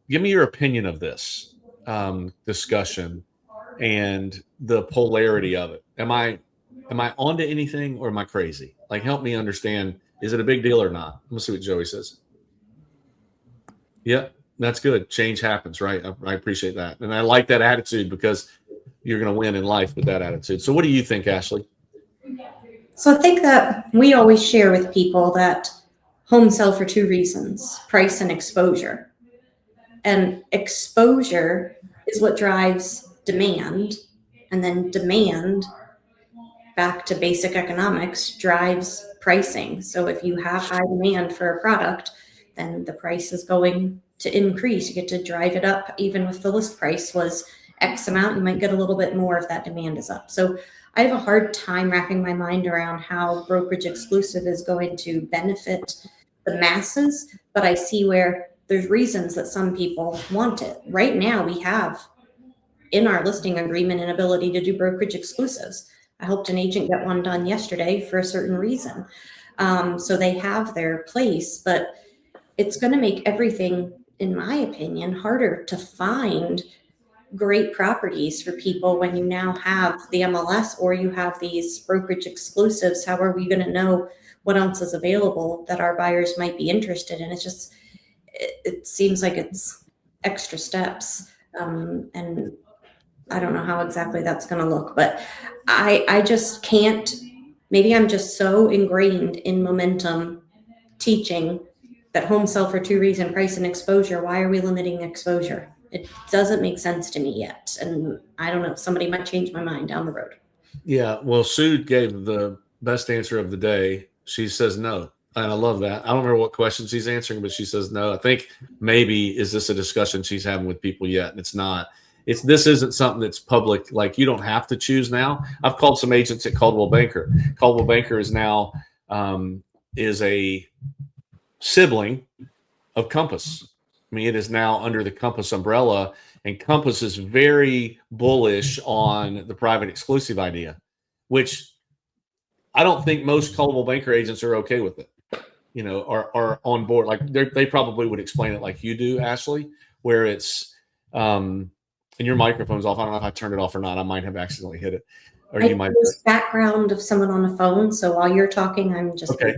Give me your opinion of this discussion and the polarity of it. Am I onto anything or am I crazy? Like, help me understand. Is it a big deal or not? Let's see what Joey says. Yeah, that's good. Change happens, right? I appreciate that. And I like that attitude because you're going to win in life with that attitude. So what do you think, Ashley? So I think that we always share with people that homes sell for two reasons: price and exposure. And exposure is what drives demand. And then demand, back to basic economics, drives pricing. So if you have high demand for a product, then the price is going to increase. You get to drive it up. Even if the list price was X amount, you might get a little bit more if that demand is up. So I have a hard time wrapping my mind around how brokerage exclusive is going to benefit the masses, but I see where there's reasons that some people want it. Right now, we have in our listing agreement an ability to do brokerage exclusives. I helped an agent get one done yesterday for a certain reason. So they have their place, but it's going to make everything, in my opinion, harder to find great properties for people when you now have the MLS or you have these brokerage exclusives. How are we going to know what else is available that our buyers might be interested in? It seems like it's extra steps. And I don't know how exactly that's going to look, but I just can't, maybe I'm just so ingrained in momentum teaching that homes sell for two reasons: price and exposure. Why are we limiting exposure? It doesn't make sense to me yet. And I don't know, somebody might change my mind down the road. Yeah. Well, Sue gave the best answer of the day. She says no. And I love that. I don't remember what question she's answering, but she says no. I think maybe, is this a discussion she's having with people yet? And it's not. This isn't something that's public. Like, you don't have to choose now. I've called some agents at Coldwell Banker. Coldwell Banker is now is a sibling of Compass. I mean, it is now under the Compass umbrella, and Compass is very bullish on the private exclusive idea, which I don't think most Coldwell Banker agents are okay with it, are on board. Like, they probably would explain it like you do, Ashley, where it's, and your microphone's off. I don't know if I turned it off or not. I might have accidentally hit it. Or you might. There's background of someone on the phone, so while you're talking, I'm just okay.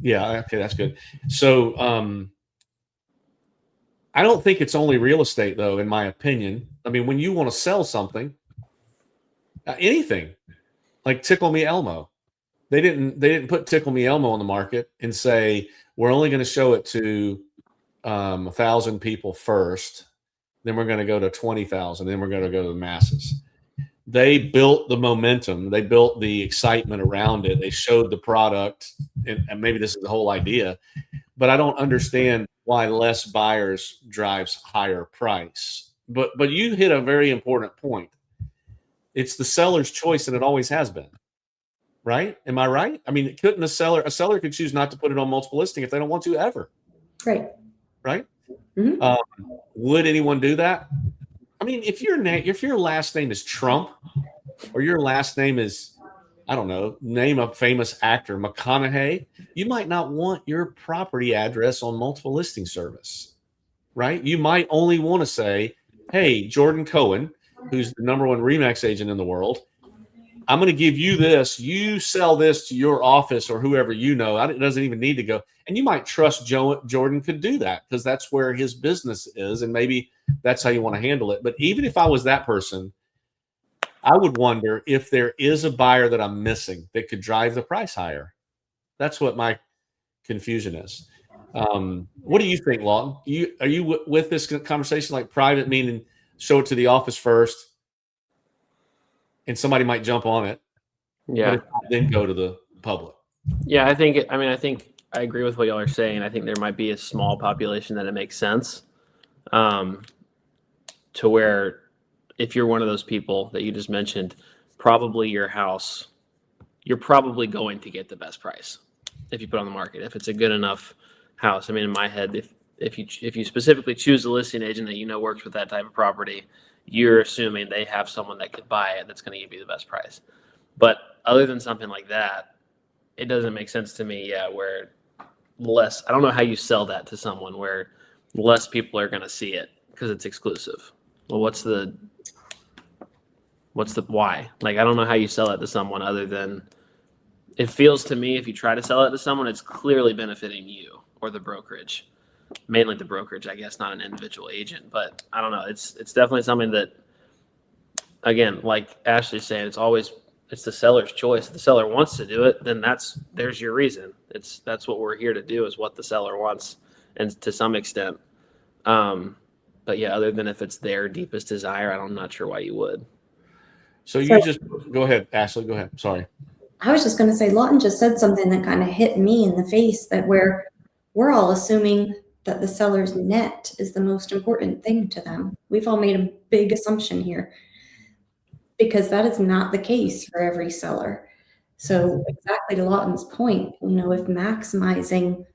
Yeah, okay, that's good. So I don't think it's only real estate, though, in my opinion. I mean, when you want to sell something, anything, like Tickle Me Elmo, they didn't put Tickle Me Elmo on the market and say, we're only going to show it to 1,000 people first, then we're going to go to 20,000, then we're going to go to the masses. They built the momentum. They built the excitement around it. They showed the product, and maybe this is the whole idea, but I don't understand why less buyers drives higher price. But you hit a very important point. It's the seller's choice, and it always has been. right? Am I right? I mean, couldn't a seller could choose not to put it on multiple listing if they don't want to ever, Right. right? Mhm. Would anyone do that? I mean, if your last name is Trump, or your last name is, I don't know, name a famous actor, McConaughey, you might not want your property address on multiple listing service, right? You might only want to say, hey, Jordan Cohen, who's the number one RE/MAX agent in the world, I'm going to give you this. You sell this to your office or whoever you know. It doesn't even need to go. And you might trust Jordan could do that because that's where his business is. And maybe that's how you want to handle it. But even if I was that person, I would wonder if there is a buyer that I'm missing that could drive the price higher. That's what my confusion is. What do you think, Lawton? Are you with this conversation, like private, meaning show it to the office first, and somebody might jump on it, Yeah. but then go to the public? Yeah, I think I agree with what y'all are saying. I think there might be a small population that it makes sense, to where if you're one of those people that you just mentioned, probably your house, you're probably going to get the best price if you put it on the market. If it's a good enough house. I mean, in my head, if you specifically choose a listing agent that you know works with that type of property, you're assuming they have someone that could buy it that's going to give you the best price. But other than something like that, it doesn't make sense to me. Yeah, where less, I don't know how you sell that to someone where less people are going to see it because it's exclusive. Well, what's the why? Like, I don't know how you sell it to someone other than it feels to me if you try to sell it to someone, it's clearly benefiting you or the brokerage, mainly the brokerage, I guess, not an individual agent. But I don't know. It's definitely something that, again, like Ashley's saying, it's the seller's choice. If the seller wants to do it, then there's your reason. That's what we're here to do, is what the seller wants, and to some extent. But yeah, other than if it's their deepest desire, I'm not sure why you would. So you just go ahead, Ashley. Go ahead. Sorry. I was just going to say, Lawton just said something that kind of hit me in the face, that we're all assuming that the seller's net is the most important thing to them. We've all made a big assumption here, because that is not the case for every seller. So exactly to Lawton's point, if maximizing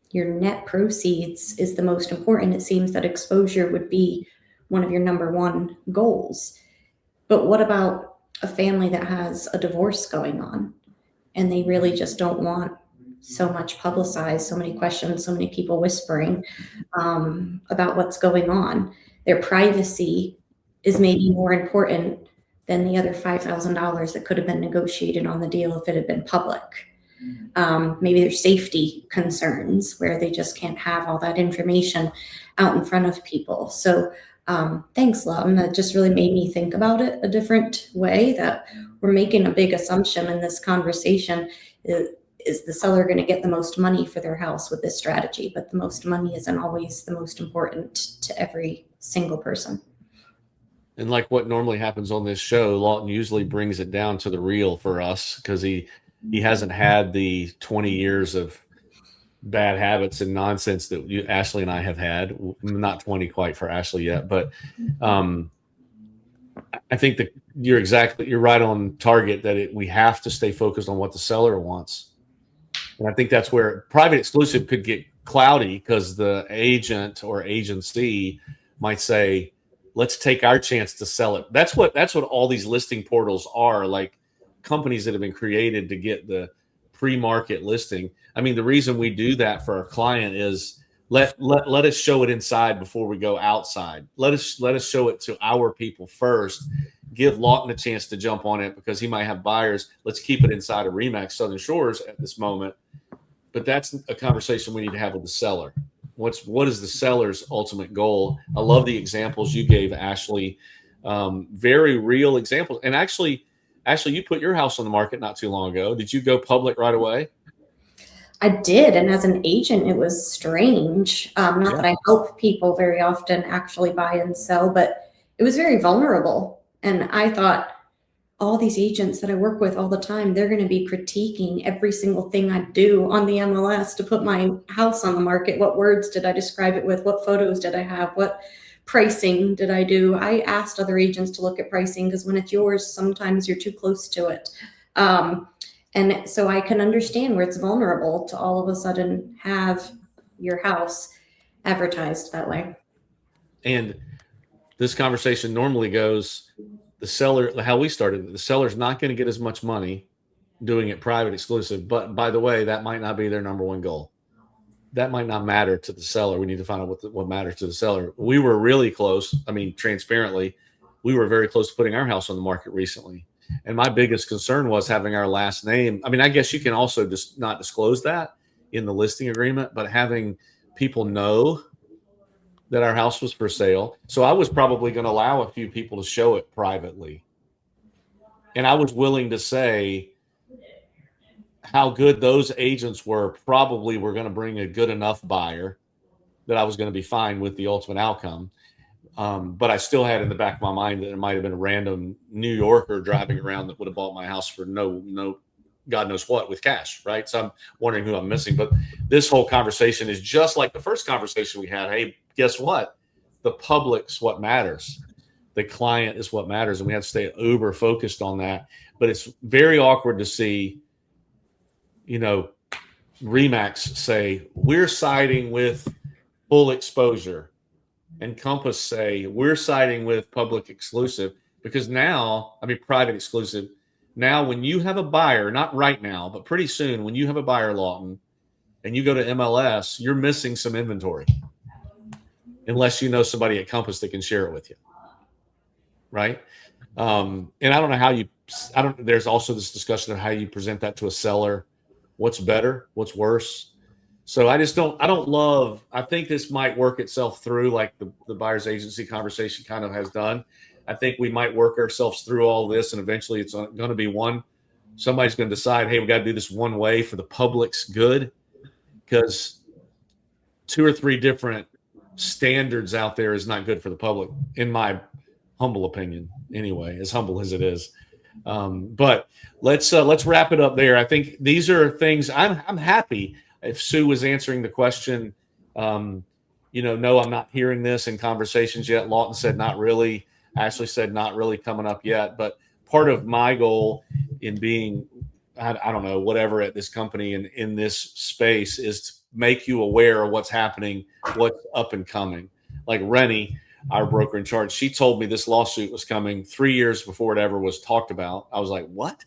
your net proceeds is the most important, it seems that exposure would be one of your number one goals. But what about a family that has a divorce going on and they really just don't want so much publicized, so many questions, so many people whispering about what's going on? Their privacy is maybe more important than the other $5,000 that could have been negotiated on the deal if it had been public. Maybe there's safety concerns where they just can't have all that information out in front of people. So thanks, Lawton. That just really made me think about it a different way, that we're making a big assumption in this conversation. Is the seller going to get the most money for their house with this strategy? But the most money isn't always the most important to every single person. And like what normally happens on this show, Lawton usually brings it down to the real for us, because he hasn't had the 20 years of bad habits and nonsense that Ashley and I have had. Not 20 quite for Ashley yet, but I think that you're right on target, that we have to stay focused on what the seller wants. And I think that's where private exclusive could get cloudy, because the agent or agency might say, let's take our chance to sell it. That's what all these listing portals are, like companies that have been created to get the pre-market listing. I mean, the reason we do that for our client is let us show it inside before we go outside. Let us show it to our people first. Give Lawton a chance to jump on it because he might have buyers. Let's keep it inside of RE/MAX Southern Shores at this moment. But that's a conversation we need to have with the seller. What is the seller's ultimate goal? I love the examples you gave, Ashley. Very real examples. And actually, you put your house on the market not too long ago. Did you go public right away? I did. And as an agent, it was strange. Not that I help people very often actually buy and sell, but it was very vulnerable. And I thought, all these agents that I work with all the time, they're going to be critiquing every single thing I do on the MLS to put my house on the market. What words did I describe it with? What photos did I have? What pricing did I do? I asked other agents to look at pricing, because when it's yours, sometimes you're too close to it. And so I can understand where it's vulnerable to all of a sudden have your house advertised that way. And this conversation normally goes, the seller, how we started, the seller's not going to get as much money doing it private exclusive. But by the way, that might not be their number one goal. That might not matter to the seller. We need to find out what matters to the seller. We were really close. I mean, transparently, we were very close to putting our house on the market recently. And my biggest concern was having our last name. I mean, I guess you can also just not disclose that in the listing agreement, but having people know that our house was for sale. So I was probably going to allow a few people to show it privately. And I was willing to say how good those agents were probably were going to bring a good enough buyer that I was going to be fine with the ultimate outcome. But I still had in the back of my mind that it might have been a random New Yorker driving around that would have bought my house for no God knows what with cash, right? So I'm wondering who I'm missing. But this whole conversation is just like the first conversation we had. Hey, guess what? The public's what matters. The client is what matters. And we have to stay uber focused on that. But it's very awkward to see, Remax say, we're siding with full exposure. And Compass say, we're siding with public exclusive. Because now, private exclusive. Now, when you have a buyer, not right now, but pretty soon, when you have a buyer, Lawton, and you go to MLS, you're missing some inventory. Unless you know somebody at Compass that can share it with you. Right? And I don't know there's also this discussion of how you present that to a seller. What's better? What's worse? So I think this might work itself through like the buyer's agency conversation kind of has done. I think we might work ourselves through all this, and eventually it's going to be somebody's going to decide, hey, we got to do this one way for the public's good, because 2 or 3 different standards out there is not good for the public, in my humble opinion, anyway, as humble as it is. But let's wrap it up there. I think these are things I'm happy if Sue was answering the question. No, I'm not hearing this in conversations yet. Lawton said not really. Ashley said not really coming up yet. But part of my goal in being, I don't know, whatever at this company and in this space is to make you aware of what's happening, what's up and coming. Like Rennie, our broker in charge, she told me this lawsuit was coming 3 years before it ever was talked about. I was like, what?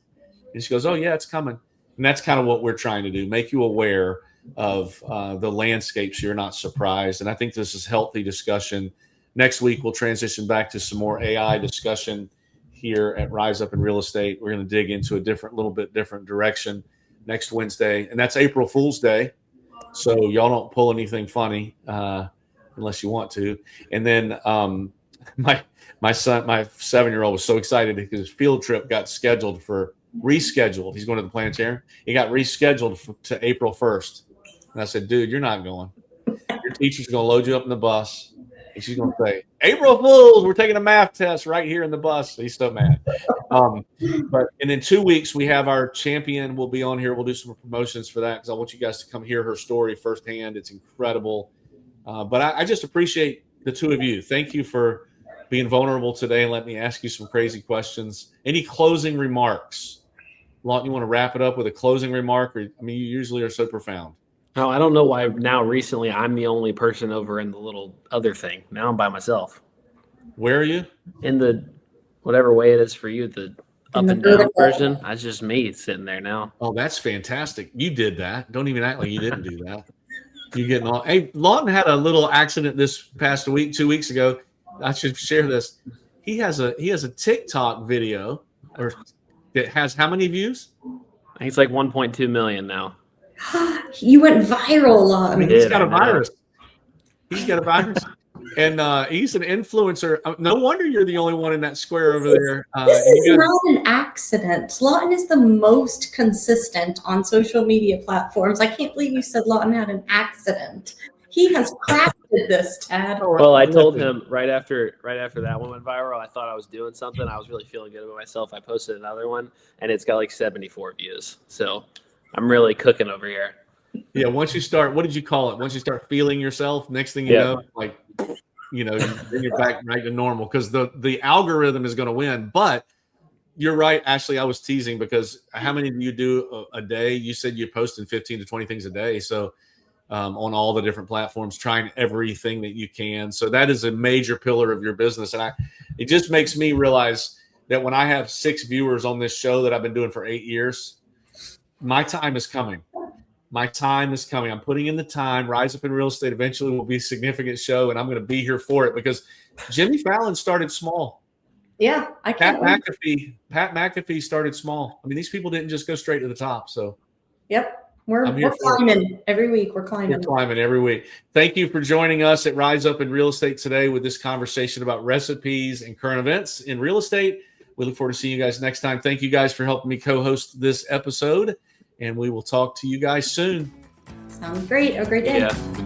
And she goes, oh, yeah, it's coming. And that's kind of what we're trying to do, make you aware of the landscape so you're not surprised. And I think this is healthy discussion. Next week, we'll transition back to some more AI discussion here at Rise Up in Real Estate. We're going to dig into a little bit different direction next Wednesday. And that's April Fool's Day. So y'all don't pull anything funny unless you want to. And then my son, my 7-year-old, was so excited because his field trip got rescheduled. He's going to the planetarium. He got rescheduled to April 1st. And I said, dude, you're not going. Your teacher's going to load you up in the bus. And she's going to say, April Fools, we're taking a math test right here in the bus. He's so mad. But in 2 weeks, we have our champion will be on here. We'll do some promotions for that because I want you guys to come hear her story firsthand. It's incredible. But I just appreciate the two of you. Thank you for being vulnerable today and let me ask you some crazy questions. Any closing remarks? Lawton, you want to wrap it up with a closing remark? You usually are so profound. No, I don't know why now recently I'm the only person over in the little other thing. Now I'm by myself. Where are you? In the whatever way it is for you, the up and down version. That's just me sitting there now. Oh, that's fantastic. You did that. Don't even act like you didn't do that. You getting all? Hey, Lawton had a little accident this past week, 2 weeks ago. I should share this. He has a TikTok video that has how many views? I think it's like 1.2 million now. You went viral, Lawton. He's got a virus. And he's an influencer. No wonder you're the only one in that square over there. This is not an accident. Lawton is the most consistent on social media platforms. I can't believe you said Lawton had an accident. He has crafted this, Tad. Well, I told him right after that one went viral, I thought I was doing something. I was really feeling good about myself. I posted another one, and it's got like 74 views. So I'm really cooking over here. Yeah, once you start, what did you call it? Once you start feeling yourself, next thing you know, then you're back right to normal because the algorithm is going to win. But you're right, Ashley. I was teasing because how many do you do a day? You said you're posting 15 to 20 things a day. So on all the different platforms, trying everything that you can. So that is a major pillar of your business. And it just makes me realize that when I have 6 viewers on this show that I've been doing for 8 years, my time is coming. My time is coming. I'm putting in the time. Rise Up in Real Estate eventually will be a significant show, and I'm going to be here for it because Jimmy Fallon started small. Yeah, I can't. Pat McAfee started small. I mean, these people didn't just go straight to the top. So, yep. We're climbing every week. We're climbing every week. Thank you for joining us at Rise Up in Real Estate today with this conversation about recipes and current events in real estate. We look forward to seeing you guys next time. Thank you guys for helping me co-host this episode, and we will talk to you guys soon. Sounds great. Have a great day. Yeah.